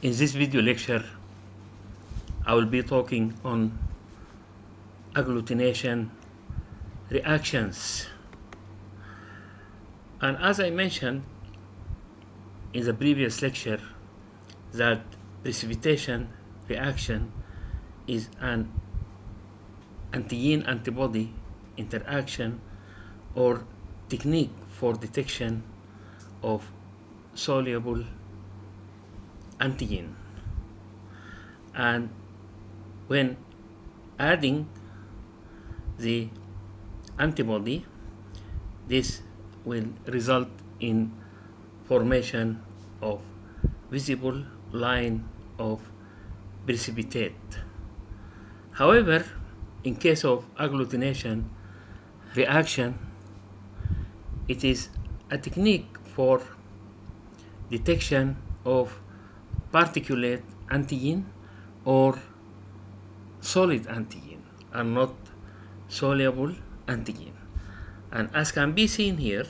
In this video lecture, I will be talking on agglutination reactions. And as I mentioned in the previous lecture, that precipitation reaction is an antigen antibody interaction or technique for detection of soluble antigen. And when adding the antibody, this will result in formation of visible line of precipitate. However, in case of agglutination reaction, it is a technique for detection of particulate antigen or solid antigen and not soluble antigen. And as can be seen here,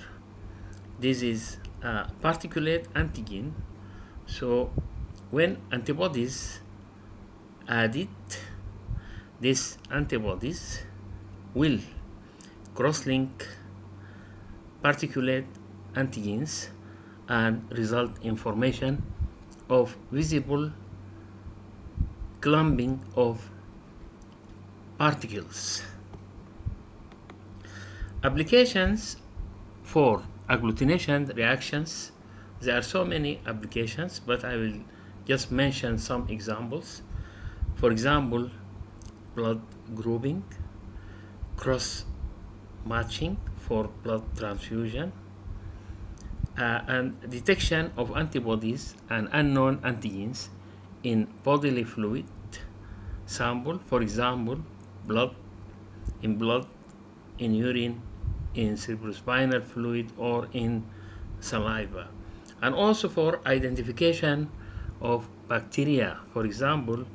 this is a particulate antigen. So when antibodies added, these antibodies will cross-link particulate antigens and result in formation of visible clumping of particles. Applications for agglutination reactions, there are so many applications, but I will just mention some examples. For example, blood grouping, cross matching for blood transfusion, and detection of antibodies and unknown antigens in bodily fluid sample, for example, blood, in urine, in cerebrospinal fluid, or in saliva. And also for identification of bacteria, for example,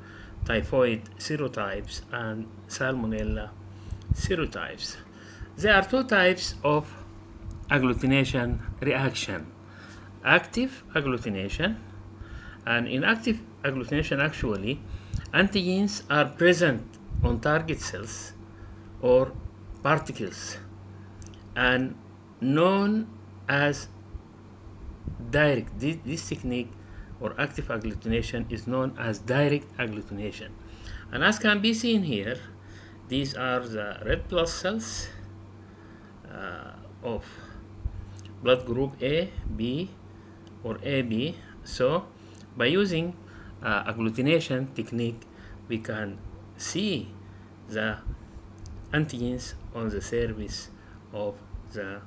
typhoid serotypes and salmonella serotypes. There are two types of agglutination reaction: active agglutination. And in active agglutination, actually, antigens are present on target cells or particles and known as direct. This technique or active agglutination is known as direct agglutination. And as can be seen here, these are the red blood cells of blood group A, B, or AB. So by using agglutination technique, we can see the antigens on the surface of the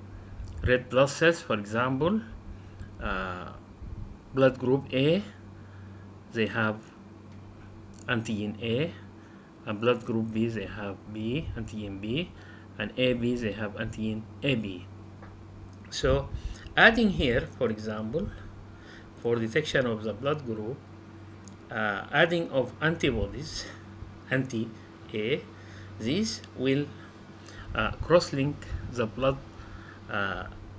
red blood cells. For example, blood group A, they have antigen A, and blood group B, they have B, antigen B, and AB, they have antigen AB. So adding here, for example, for detection of the blood group, adding of antibodies, anti-A, these will cross-link the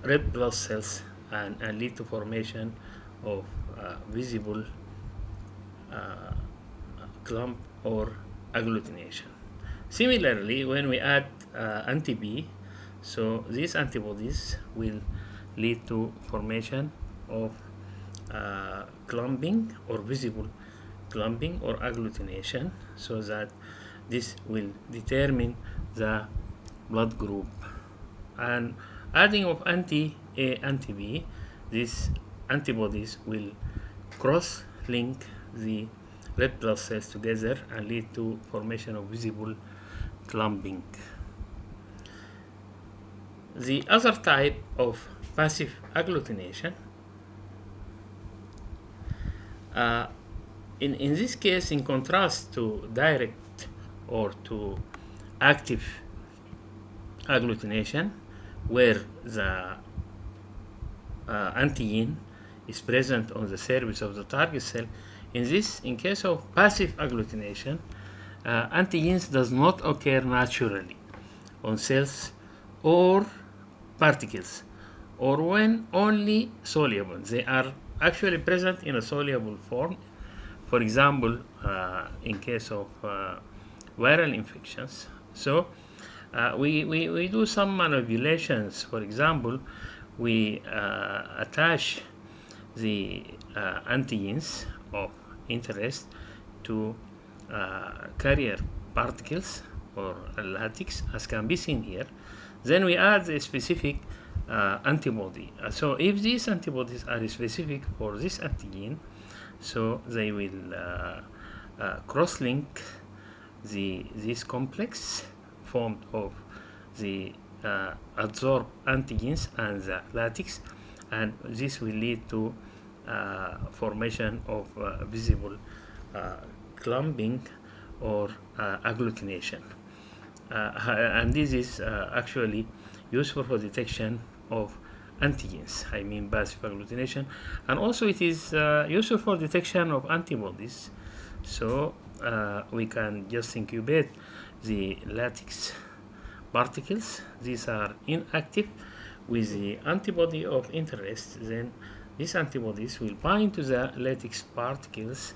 red blood cells and lead to formation of visible clump or agglutination. Similarly, when we add anti-B, so these antibodies will lead to formation of clumping or visible clumping or agglutination, so that this will determine the blood group. And adding of anti-A, anti-B, these antibodies will cross-link the red blood cells together and lead to formation of visible clumping. The other type of passive agglutination, in this case, in contrast to direct or to active agglutination, where the antigen is present on the surface of the target cell, in case of passive agglutination, antigens does not occur naturally on cells or particles, or when only soluble. They are actually present in a soluble form, for example, in case of viral infections. So we do some manipulations. For example, we attach the antigens of interest to carrier particles or lattice, as can be seen here. Then we add a specific antibody. So if these antibodies are specific for this antigen, so they will cross-link this complex formed of the adsorbed antigens and the lattice, and this will lead to formation of visible clumping or agglutination. And this is actually useful for detection of antigens, I mean passive agglutination, and also it is useful for detection of antibodies. So we can just incubate the lattice particles. These are inactive with the antibody of interest. Then these antibodies will bind to the lattice particles,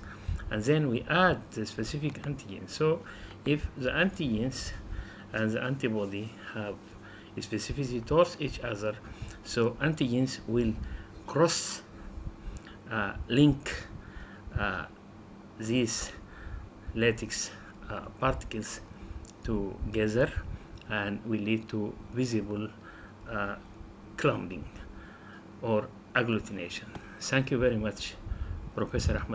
and then we add the specific antigen. So if the antigens and the antibody have specificity towards each other, so antigens will cross link these lattice particles together and will lead to visible clumping or agglutination. Thank you very much, Professor Ahmed.